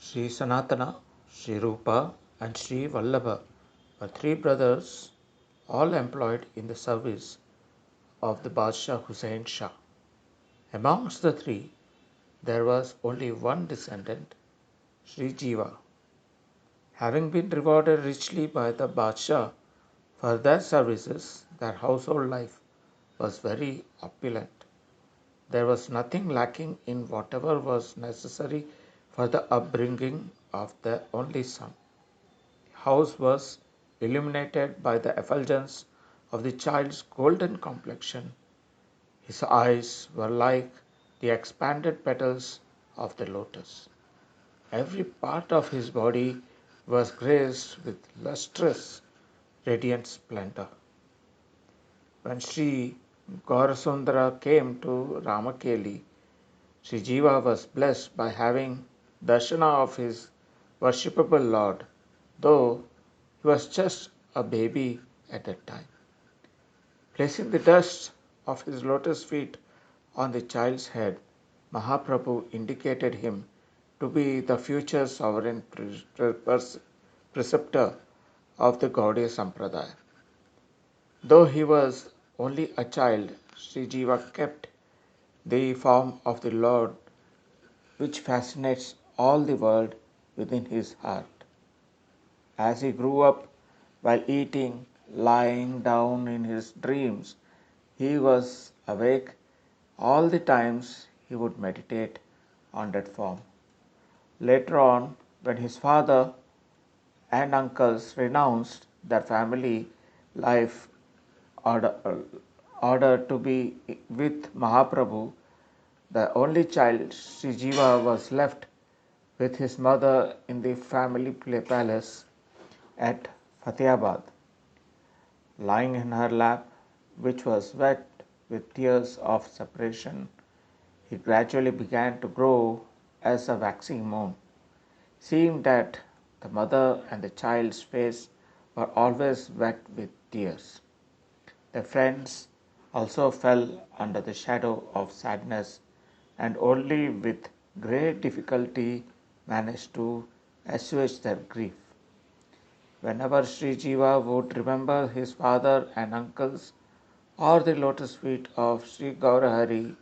Sri Sanatana, Sri Rupa, and Sri Vallabha were three brothers, all employed in the service of the Badshah Hussain Shah. Amongst the three, there was only one descendant, Sri Jiva. Having been rewarded richly by the Badshah for their services, their household life was very opulent. There was nothing lacking in whatever was necessary for the upbringing of the only son. The house was illuminated by the effulgence of the child's golden complexion. His eyes were like the expanded petals of the lotus. Every part of his body was graced with lustrous, radiant splendor. When Sri Gaurasundara came to Ramakeli, Sri Jiva was blessed by having darshana of his worshipable Lord, though he was just a baby at that time. Placing the dust of his lotus feet on the child's head, Mahaprabhu indicated him to be the future sovereign preceptor of the Gaudiya Sampradaya. Though he was only a child, Sri Jiva kept the form of the Lord, which fascinates all the world, within his heart. As he grew up, while eating, lying down in his dreams, he was awake all the times he would meditate on that form. Later on, when his father and uncles renounced their family life order to be with Mahaprabhu, the only child, Sri Jiva, was left with his mother in the family palace at Fatehabad. Lying in her lap, which was wet with tears of separation, he gradually began to grow as a waxing moon. Seeing that the mother and the child's face were always wet with tears, the friends also fell under the shadow of sadness and only with great difficulty managed to assuage their grief. Whenever Sri Jiva would remember his father and uncles or the lotus feet of Sri Gaurahari,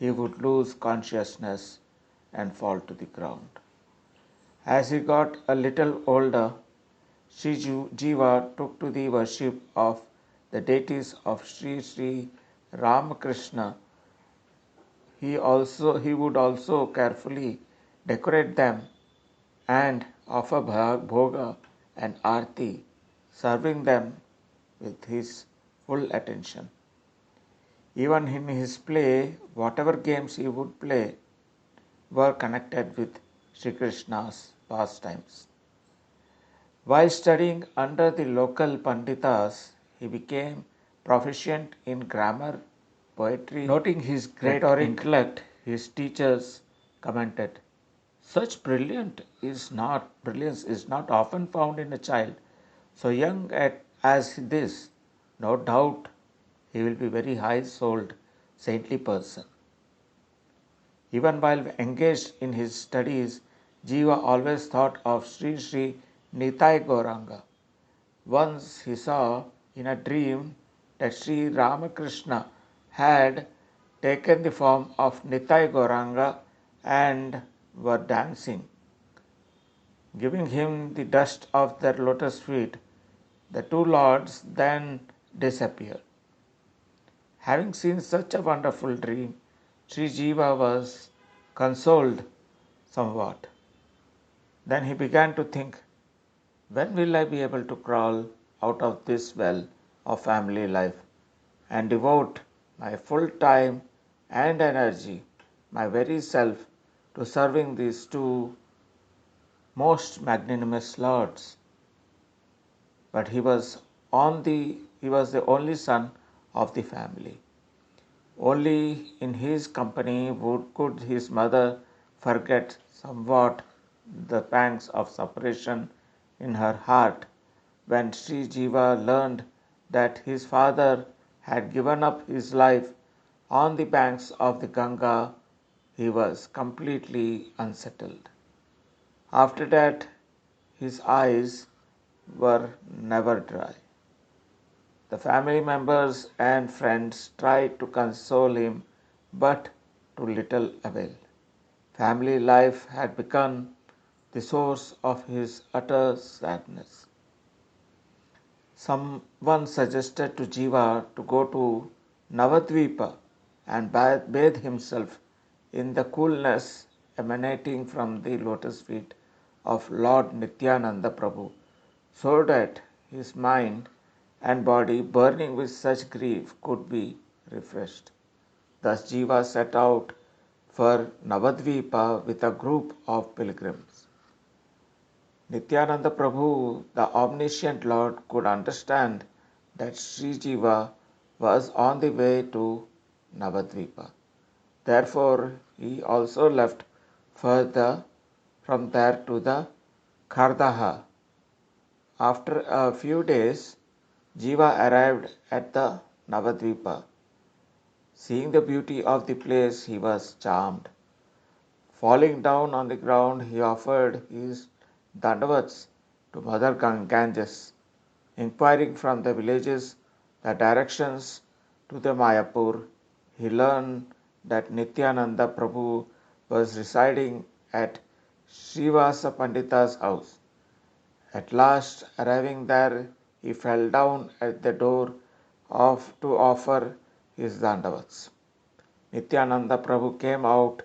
he would lose consciousness and fall to the ground. As he got a little older, Sri Jiva took to the worship of the deities of Sri Ramakrishna. He would also carefully decorate them and offer bhoga and arti, serving them with his full attention. Even in his play, whatever games he would play were connected with Sri Krishna's pastimes. While studying under the local Panditas, he became proficient in grammar, poetry. Noting his great intellect, his teachers commented, "Such brilliance is not often found in a child so young as this. No doubt he will be very high-souled, saintly person." Even while engaged in his studies, Jiva always thought of Sri Nitai Gauranga. Once he saw in a dream that Sri Ramakrishna had taken the form of Nitai Gauranga and were dancing. Giving him the dust of their lotus feet, the two lords then disappeared. Having seen such a wonderful dream, Sri Jiva was consoled somewhat. Then he began to think, when will I be able to crawl out of this well of family life and devote my full time and energy, my very self, to serving these two most magnanimous lords? But he was the only son of the family. Only in his company could his mother forget somewhat the pangs of separation in her heart when Sri Jiva learned that his father had given up his life on the banks of the Ganga. He was completely unsettled. After that, his eyes were never dry. The family members and friends tried to console him, but to little avail. Family life had become the source of his utter sadness. Someone suggested to Jiva to go to Navadvipa and bathe himself in the coolness emanating from the lotus feet of Lord Nityananda Prabhu, so that his mind and body, burning with such grief, could be refreshed. Thus Jiva set out for Navadvipa with a group of pilgrims. Nityananda Prabhu, the omniscient Lord, could understand that Sri Jiva was on the way to Navadvipa. Therefore, he also left further from there to the Khardaha. After a few days, Jiva arrived at the Navadvipa. Seeing the beauty of the place, he was charmed. Falling down on the ground, he offered his dandavats to Mother Ganges, inquiring from the villages the directions to the Mayapur. He learned that Nityananda Prabhu was residing at Srivasa Pandita's house. At last, arriving there, he fell down at the door to offer his dandavats. Nityananda Prabhu came out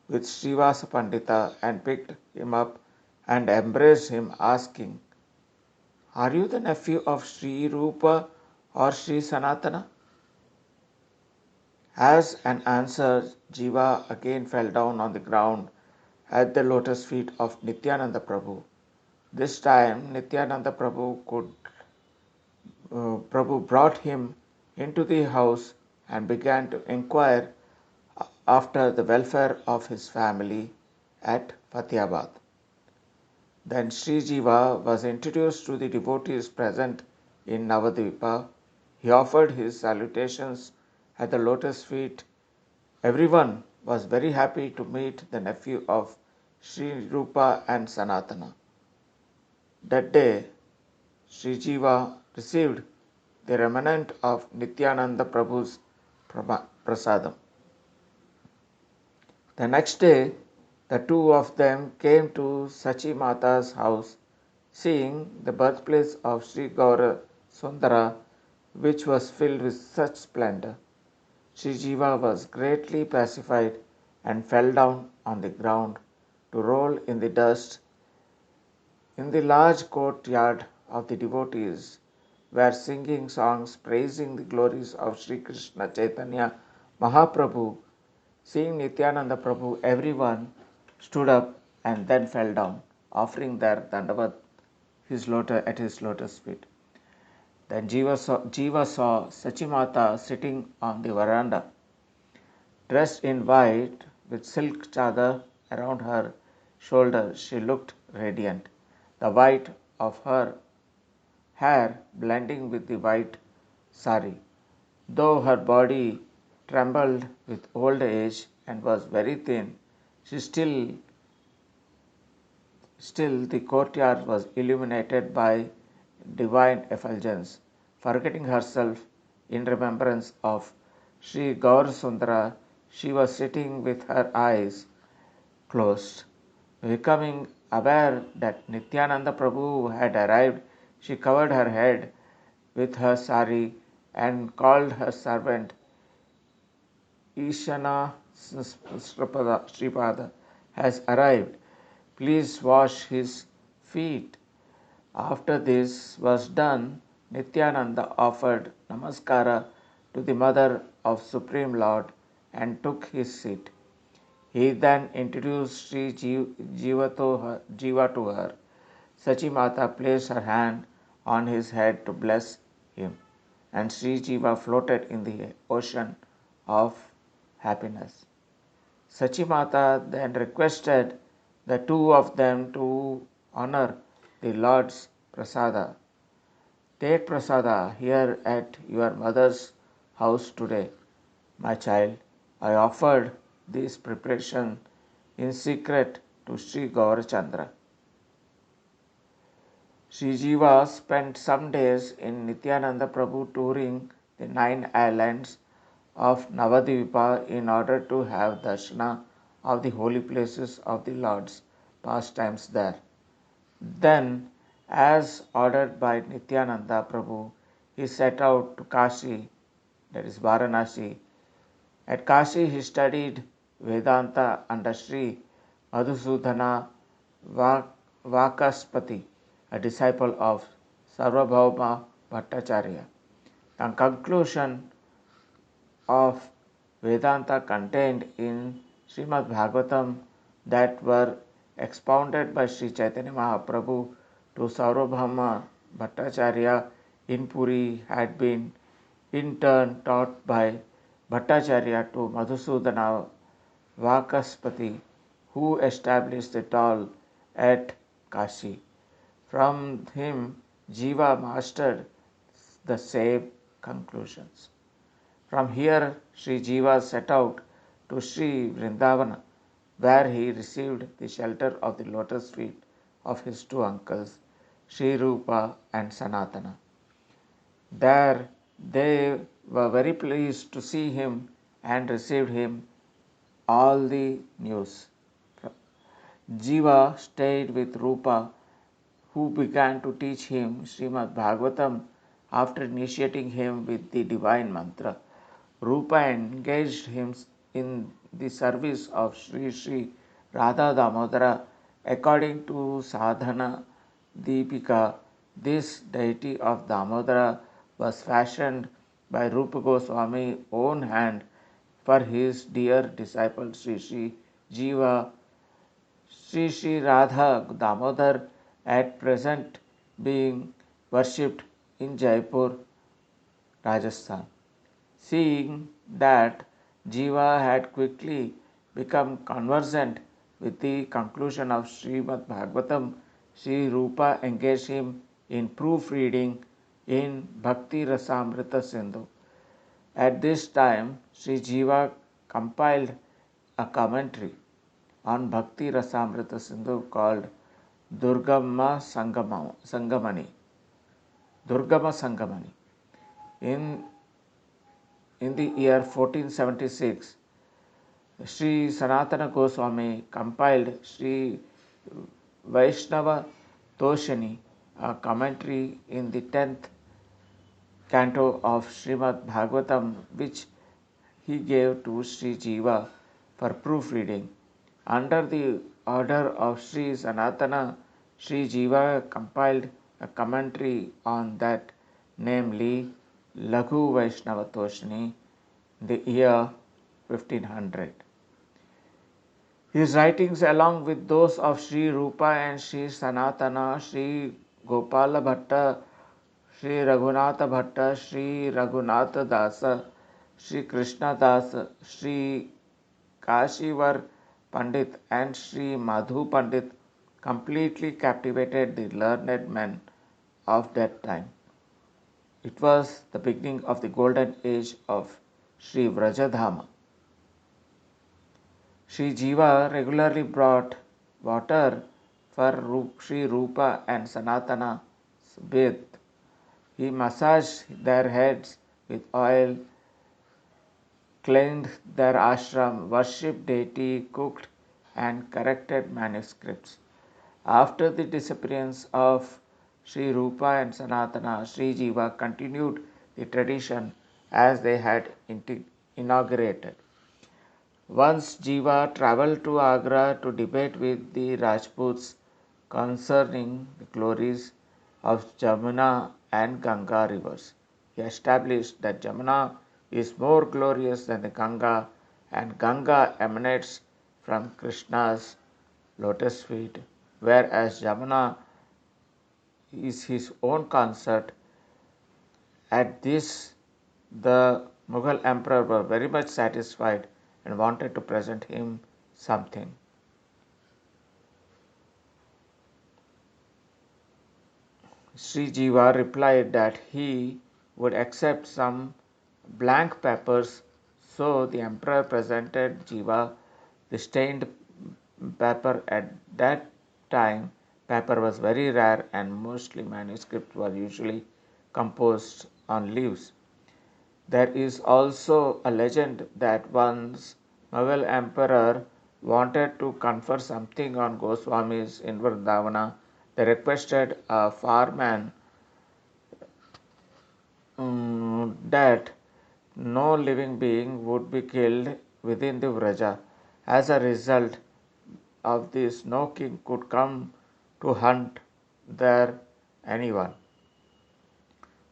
with Srivasa Pandita and picked him up and embraced him, asking, "Are you the nephew of Sri Rupa or Sri Sanatana?" As an answer, Jiva again fell down on the ground at the lotus feet of Nityananda Prabhu. This time, Nityananda Prabhu brought him into the house and began to inquire after the welfare of his family at Fatehabad. Then Sri Jiva was introduced to the devotees present in Navadvipa. He offered his salutations at the lotus feet. Everyone was very happy to meet the nephew of Sri Rupa and Sanatana. That day, Sri Jiva received the remnant of Nityananda Prabhu's prasadam. The next day, the two of them came to Sachi Mata's house, seeing the birthplace of Sri Gaura Sundara, which was filled with such splendor. Sri Jiva was greatly pacified and fell down on the ground to roll in the dust. In the large courtyard of the devotees were singing songs praising the glories of Sri Krishna Chaitanya Mahaprabhu. Seeing Nityananda Prabhu, everyone stood up and then fell down, offering their dandavat at his lotus feet. Then Jiva saw Sachimata sitting on the veranda, dressed in white with silk chadar around her shoulders. She looked radiant, the white of her hair blending with the white sari. Though her body trembled with old age and was very thin, still the courtyard was illuminated by divine effulgence. Forgetting herself in remembrance of Sri Gaurasundara, she was sitting with her eyes closed. Becoming aware that Nityananda Prabhu had arrived, she covered her head with her sari and called her servant, "Ishana Sripada has arrived. Please wash his feet." After this was done, Nityananda offered namaskara to the mother of Supreme Lord and took his seat. He then introduced Sri Jiva to her. Sachimata placed her hand on his head to bless him, and Sri Jiva floated in the ocean of happiness. Sachimata then requested the two of them to honor the Lord's prasada. "Take prasada here at your mother's house today, my child. I offered this preparation in secret to Sri Gaurachandra." Sri Jiva spent some days in Nityananda Prabhu touring the 9 islands of Navadvipa in order to have darshana of the holy places of the Lord's pastimes there. Then, as ordered by Nityananda Prabhu, he set out to Kashi, that is Varanasi. At Kashi, he studied Vedanta under Sri Madhusudana-Vakaspati, a disciple of Sarva-bhauma-bhattacharya. The conclusion of Vedanta contained in Srimad-Bhagavatam that were expounded by Sri Chaitanya Mahaprabhu to Sarvabhauma Bhattacharya in Puri had been in turn taught by Bhattacharya to Madhusudana Vakaspati, who established it all at Kashi. From him, Jiva mastered the same conclusions. From here, Sri Jiva set out to Sri Vrindavana, where he received the shelter of the lotus feet of his two uncles, Sri Rupa and Sanatana. There they were very pleased to see him and received him all the news. Jiva stayed with Rupa, who began to teach him Srimad-Bhagavatam after initiating him with the divine mantra. Rupa engaged him in the service of Sri Sri Radha Damodara. According to Sadhana Deepika, this deity of Damodara was fashioned by Rupa Goswami's own hand for his dear disciple Sri Sri Jiva. Sri Sri Radha Damodar at present being worshipped in Jaipur, Rajasthan. Seeing that Jiva had quickly become conversant with the conclusion of Srimad-Bhagavatam, Sri Rupa engaged him in proofreading in Bhakti-rasamrta-sindhu. At this time, Sri Jiva compiled a commentary on Bhakti-rasamrta-sindhu called Durgama-sangamani. Durgama-sangamani. In the year 1476, Sri Sanatana Goswami compiled Sri Vaisnava-tosani, a commentary in the 10th canto of Srimad-Bhagavatam, which he gave to Sri Jiva for proofreading. Under the order of Sri Sanatana, Sri Jiva compiled a commentary on that, namely Laghu-vaisnava-tosani, in the year 1500. His writings, along with those of Sri Rupa and Sri Sanatana, Sri Gopala-bhatta, Sri Raghunatha-bhatta, Sri Raghunatha-dasa, Sri Krishna-dasa, Sri Kashivar Pandit and Sri Madhu Pandit completely captivated the learned men of that time. It was the beginning of the golden age of Sri Vrajadhama. Sri Jiva regularly brought water for Sri Rupa and Sanatana's bath. He massaged their heads with oil, cleansed their ashram, worshipped deity, cooked and corrected manuscripts. After the disappearance of Sri Rupa and Sanatana, Sri Jiva continued the tradition as they had inaugurated. Once Jiva travelled to Agra to debate with the Rajputs concerning the glories of Jamuna and Ganga rivers. He established that Jamuna is more glorious than the Ganga, and Ganga emanates from Krishna's lotus feet, whereas Jamuna is his own consort. At this, the Mughal emperor were very much satisfied and wanted to present him something. Sri Jiva replied that he would accept some blank papers, so the emperor presented Jiva the stained paper. At that time, Paper was very rare and mostly manuscripts were usually composed on leaves. There is also a legend that once Mughal emperor wanted to confer something on Goswamis in Vrindavana. They requested a farman that no living being would be killed within the Vraja. As a result of this, no king could come to hunt there anyone.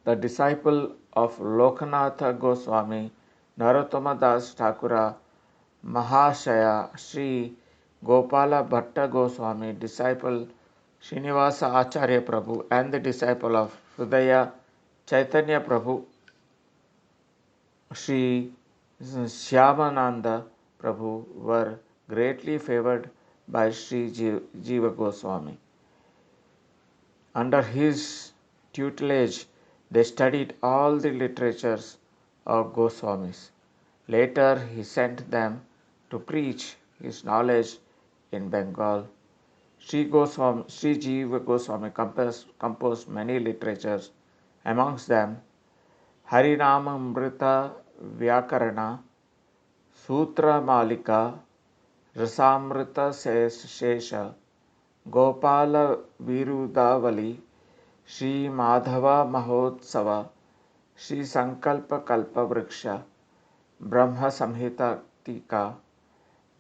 The disciple of Lokanath Goswami, Narottama Das Thakura Mahashaya, Sri Gopala Goswami, disciple Srinivasa Acharya Prabhu, and the disciple of Hridaya Chaitanya Prabhu, Sri Shyamananda Prabhu, were greatly favored by Sri Jiva Goswami. Under his tutelage, they studied all the literatures of Goswamis. Later, he sent them to preach his knowledge in Bengal. Sri Jiva Goswami composed many literatures, amongst them Harinamamrta-vyakarana, Sutra-malika, Rasamrta-sesa, Gopala-virudavali, Sri-Madhava-mahotsava, Sri-Sankalpa-kalpavrksa, Brahma-Samhita-tika,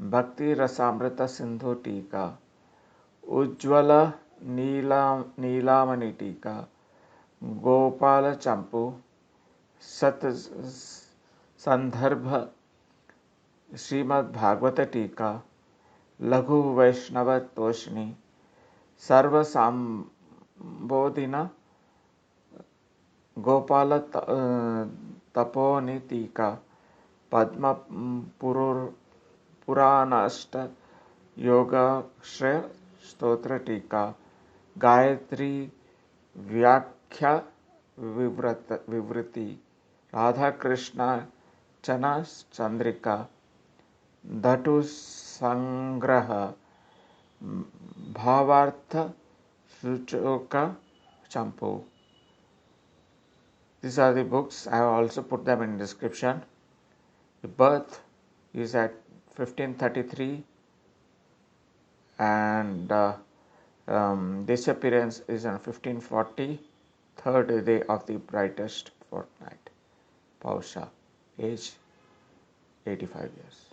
Bhakti-rasamrta-sindhu-tika, Ujjvala-nilamani-tika, Gopala-campu, Sat-sandharbha, Srimad-Bhagavata-tika, Laghu-vaisnava-tosani, Sarva-sambadina, Gopala-tapani-tika, Padma-puranastha-yogasara-stotra-tika, Gayatri-vyakhya-vivrti, Radha-Krsnarcana-candrika, Dhatu-sangraha, Bhavartha-shuchoka-campu. These are the books. I have also put them in description. The birth is at 1533 and disappearance is on 1540, third day of the brightest fortnight. Pausha, age 85 years.